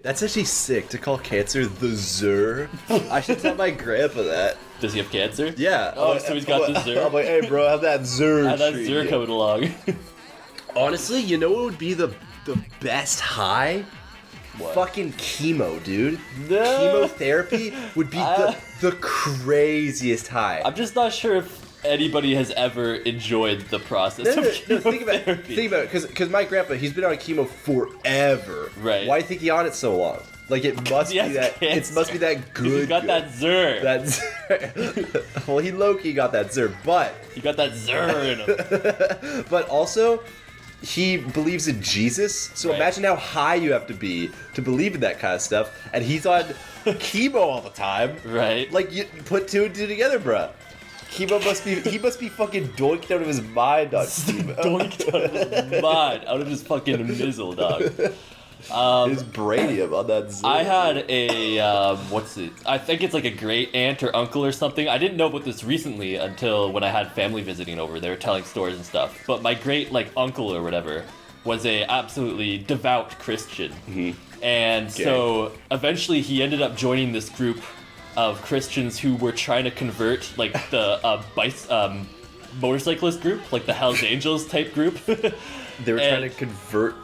That's actually sick to call cancer the Zur. I should tell my grandpa that. Does he have cancer? Yeah. Oh, so he's got the Zur. I'm like, hey, bro, have that Zur. How's that Zur coming along? Honestly, you know what would be the best high? What? Fucking chemo, dude. No. Chemotherapy would be the craziest high. I'm just not sure if anybody has ever enjoyed the process of chemotherapy. Think about it, because my grandpa, he's been on chemo forever. Right. Why do you think he on it so long? Like, it must be that. It must be that good. He got that Zur. That Zur. Well, he low-key got that Zur, but He got that Zur in him. but also, he believes in Jesus. So Right. imagine how high you have to be to believe in that kind of stuff. And he's on chemo all the time. Right. Like, you put two and two together, bruh. Chemo he must be fucking doinked out of his mind on chemo. Doinked out of his mind, out of his fucking mizzle, dog. His branium on that Zur. I had a, what's it? I think it's like a great aunt or uncle or something. I didn't know about this recently until when I had family visiting over. They were telling stories and stuff. But my great, like, uncle or whatever was a absolutely devout Christian. Mm-hmm. And so eventually he ended up joining this group of Christians who were trying to convert, like, the motorcyclist group, like the Hells Angels type group. They were trying to convert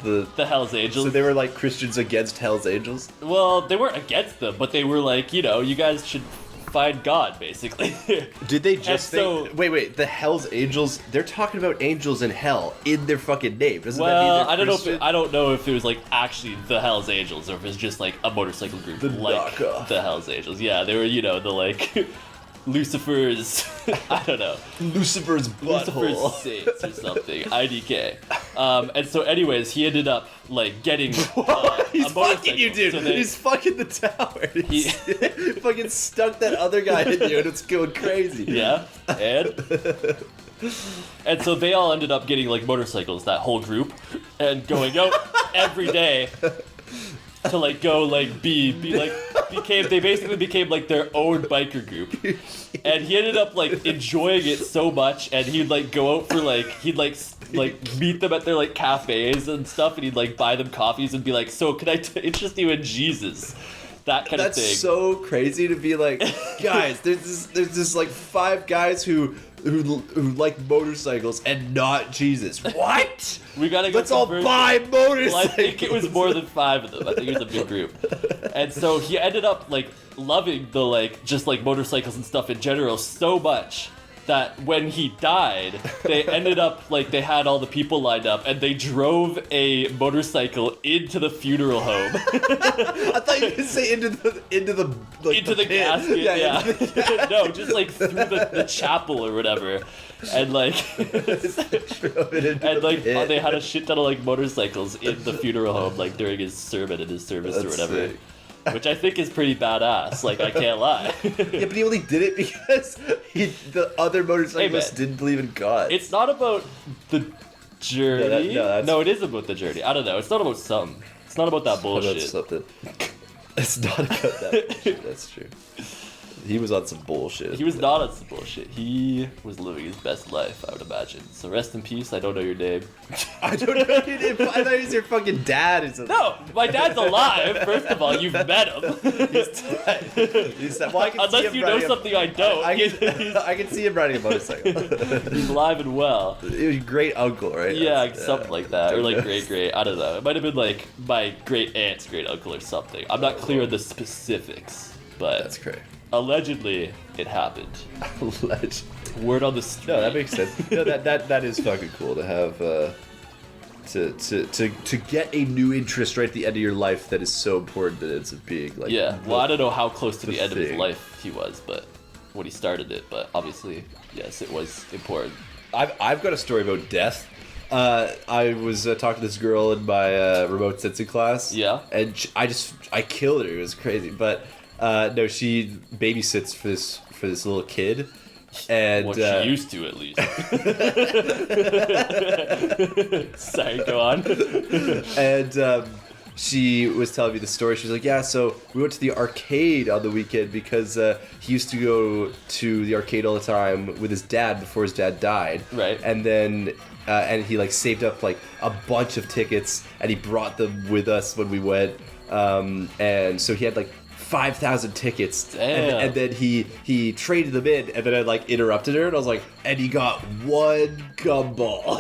the Hells Angels. So they were like Christians against Hells Angels? Well, they weren't against them, but they were like, you know, you guys should find God, basically. Did they just And think... Wait, the Hells Angels, they're talking about angels in hell in their fucking name. Doesn't that mean Well, they're Christian? I don't know if it was like actually the Hells Angels or if it's just like a motorcycle group like knockoff. the Hells Angels. Yeah, they were, you know, the like Lucifer's, I don't know. Lucifer's Lucifer's butthole. Saints or something. IDK. And so anyways, he ended up like getting He's a motorcycle. fucking you, dude. So they- He's fucking the tower. He's fucking stuck that other guy in you, and it's going crazy. Yeah, and so they all ended up getting like motorcycles, that whole group, and going out every day to like go like they basically became like their own biker group. And he ended up like enjoying it so much, and he'd like go out for like he'd like meet them at their like cafes and stuff, and he'd like buy them coffees and be like, so can I interest you in Jesus? That kind of thing. That's so crazy to be like, guys, there's this like 5 guys who like motorcycles and not Jesus. What? We gotta go. Let's all convert buy them. motorcycles. Well, I think it was more than 5 of them. I think it was a big group. And so he ended up like loving the like just like motorcycles and stuff in general so much that when he died, they ended up like they had all the people lined up and they drove a motorcycle into the funeral home. I thought you were gonna say into the Into the pit. casket, yeah. into the casket. No, just like through the chapel or whatever. And like Drove it into and the like pit. they had a shit ton of like motorcycles in the funeral home like during his sermon and his service or That's whatever. sick. Which I think is pretty badass, like I can't lie. Yeah, but he only did it because the other motorcyclists man. didn't believe in God. It's not about the journey. that's- No, it is about the journey. I don't know. It's not about some. It's not about that bullshit. That's something. It's not about that bullshit. That's true. He was on some bullshit. He was not on some bullshit. He was living his best life, I would imagine. So rest in peace. I don't know your name. I don't know your name. I thought he was your fucking dad or something. No, my dad's alive. First of all, you've met him. He's dead. Well, I can see Unless him you know riding something I don't. I can see him riding a motorcycle. He's alive and well. It was great uncle, right? Yeah, something like that. Or like great. I don't know. It might have been like my great aunt's great uncle or something. I'm not clear on the specifics, but That's great. allegedly it happened. Legend. Word on the street. No, that makes sense. No, that is fucking cool to have to get a new interest right at the end of your life that is so important that it's being like Yeah. Well, I don't know how close to the end of his thing. life he was, but when he started it, but obviously, yes, it was important. I've got a story about death. I was talking to this girl in my remote sensing class. Yeah. And I killed her. It was crazy. But no, she babysits for this little kid. And What she used to, at least. Sorry, go on. and she was telling me the story. She was like, yeah, so we went to the arcade on the weekend because he used to go to the arcade all the time with his dad before his dad died. Right. And then and he like saved up like a bunch of tickets and he brought them with us when we went. And so he had like 5,000 tickets, Damn. and then he traded them in, and then I like interrupted her, and I was like, and he got one gumball,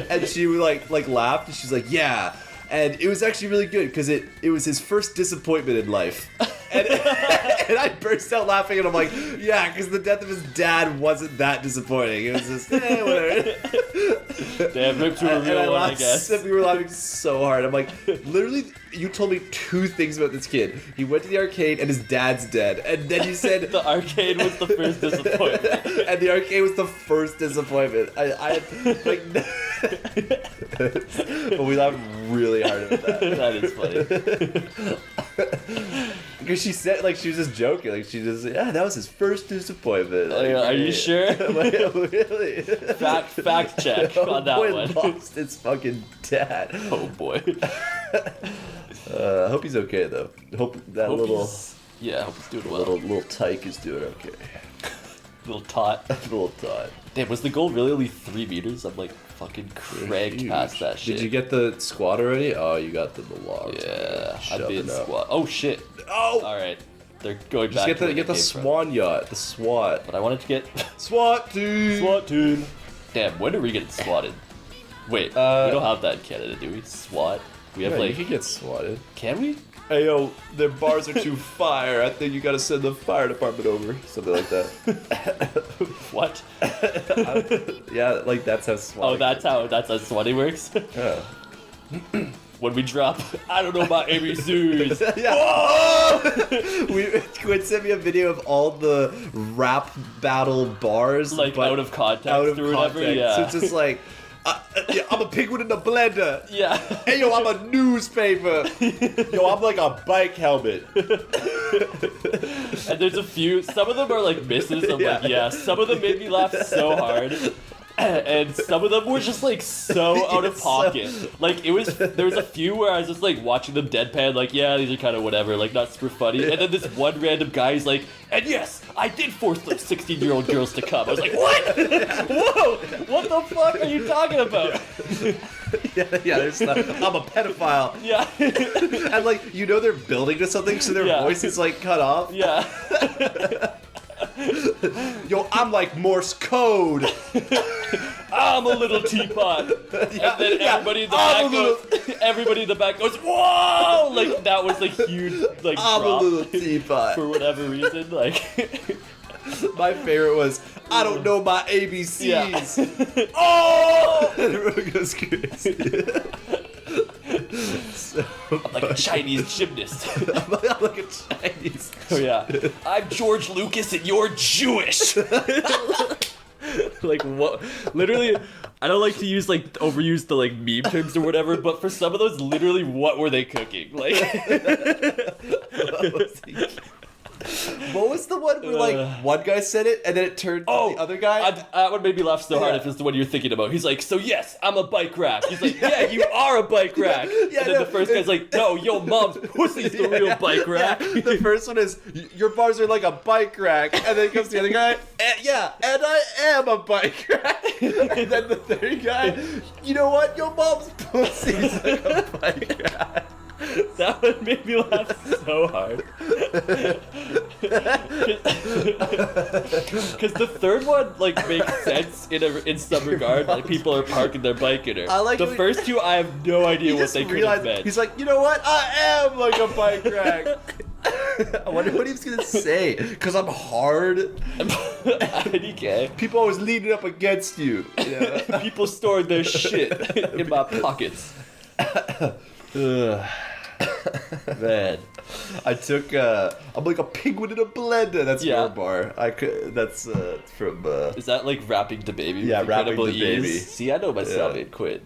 and she like laughed, and she's like, yeah, and it was actually really good because it was his first disappointment in life, and I burst out laughing, and I'm like, yeah, because the death of his dad wasn't that disappointing. It was just whatever. Damn, ripped to a real one, I guess. We were laughing so hard. I'm like, literally, you told me two things about this kid. He went to the arcade and his dad's dead. And then you said... The arcade was the first disappointment. And the arcade was the first disappointment. I like... But we laughed really hard at that. That is funny. Because she said, like, she was just joking. Like, she just, yeah, that was his first disappointment. Like, Are you sure? I'm like, really? Fact check on that boy one. lost his fucking dad. Oh boy. I hope he's okay though. Hope that Hope little he's doing well. little tyke is doing okay. Little tot. Little tot. Damn, was the goal really only 3 meters? I'm like fucking cranked Huge. past that shit. Did you get the squat already? Oh, you got the log. Yeah, I'd be in Shoving up. squat. Oh shit. Oh! Alright. They're going Just back get to where the they came swan yacht. The SWAT. from. But I wanted to get SWAT team. SWAT team. Damn, when are we getting swatted? Wait, we don't have that in Canada, do we? SWAT. We have Yeah, like you can get swatted. Can we? Hey yo, their bars are too fire. I think you gotta send the fire department over. Something like that. What? Yeah, like that's how SWAT. Oh, that's how swatting works? Yeah. When we drop, I don't know about ABCs. Yeah. Quinn sent me a video of all the rap battle bars, Like but out of context out of or whatever. context. Yeah. So it's just like, yeah, I'm a penguin in a blender. Yeah. Hey yo, I'm a newspaper. Yo, I'm like a bike helmet. And there's a few. Some of them are like misses. I'm like, yeah. Some of them made me laugh so hard. And some of them were just like so out of Yes, pocket. Like there was a few where I was just like watching them deadpan, like, yeah, these are kind of whatever, like not super funny. And then this one random guy is like, and yes, I did force those 16-year-old girls to come. I was like, what? Whoa, what the fuck are you talking about? Yeah, there's not, I'm a pedophile. Yeah. And like, you know they're building to something, so their Yeah. voice is like cut off. Yeah. Yo, I'm like Morse code. I'm a little teapot. Yeah, And then yeah, everybody in the I'm back a little- goes, everybody in the back goes, whoa! Like that was like huge, like I'm drop a little teapot. for whatever reason. Like, My favorite was, I don't know my ABCs. yeah. Oh! And everyone goes crazy. So I'm like a Chinese gymnast. I'm like a Chinese. Oh yeah. I'm George Lucas and you're Jewish. Like what? Literally, I don't like to use like overuse the like meme terms or whatever, but for some of those, literally, what were they cooking? Like, What was the one where like one guy said it and then it turned to the other guy? that one made me laugh so hard. Yeah. If it's the one you're thinking about, he's like, "So yes, I'm a bike rack." He's like, "Yeah, you are a bike rack." Yeah, and then no, the first guy's like, "No, yo, mom's pussy's the real bike rack." Yeah. The first one is, your bars are like a bike rack. And then comes the other guy, yeah, and I am a bike rack. And then the third guy, you know what? Your mom's pussy's like a bike rack. That one made me laugh so hard. Because the third one like makes sense in some regard. Like people are parking their bike in her. I like the how he- first two. I have no idea what they could have meant. He's like, you know what? I am like a bike rack. I wonder what he was gonna say. Because I'm hard. IDK. People always lean it up against you. Yeah. People stored their shit in my pockets. Man. I took I'm like a penguin in a blender. That's Yeah. your bar. That's from Is that like rapping the baby? Yeah, with rapping incredible the baby. ease? See, I know my Salvy and Quinn.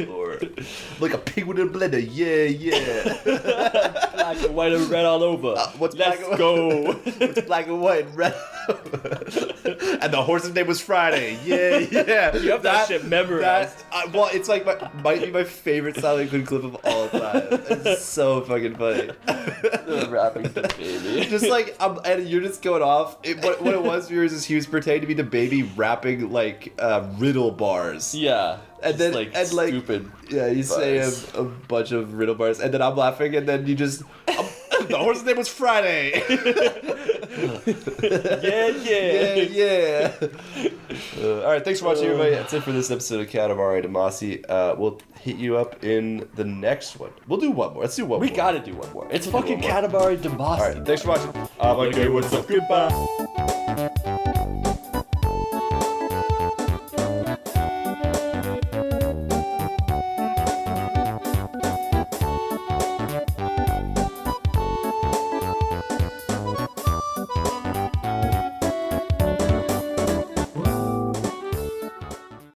Lord. Like a penguin in a blender. Yeah. Black and white and red all over. What's Let's black and go. It's black and white and red. And the horse's name was Friday. Yeah. You have that shit memorized. Well, it's like might be my favorite Sally Quinn clip of all time. It's so fucking funny. Rapping the baby. Just like, and you're just going off. What it was, yours is he was pretending to be the baby rapping like riddle bars. Yeah. And Just, then stupid. Yeah, you say bars. a bunch of riddle bars, and then I'm laughing, and then you just the horse's name was Friday. Yeah. All right, thanks for watching, everybody. That's it for this episode of Katamari Damacy. We'll hit you up in the next one. We'll do one more. Let's do one more. We gotta do one more. It's We'll do fucking one more. Katamari Damacy. All right, thanks for watching. Okay, what's up? Goodbye.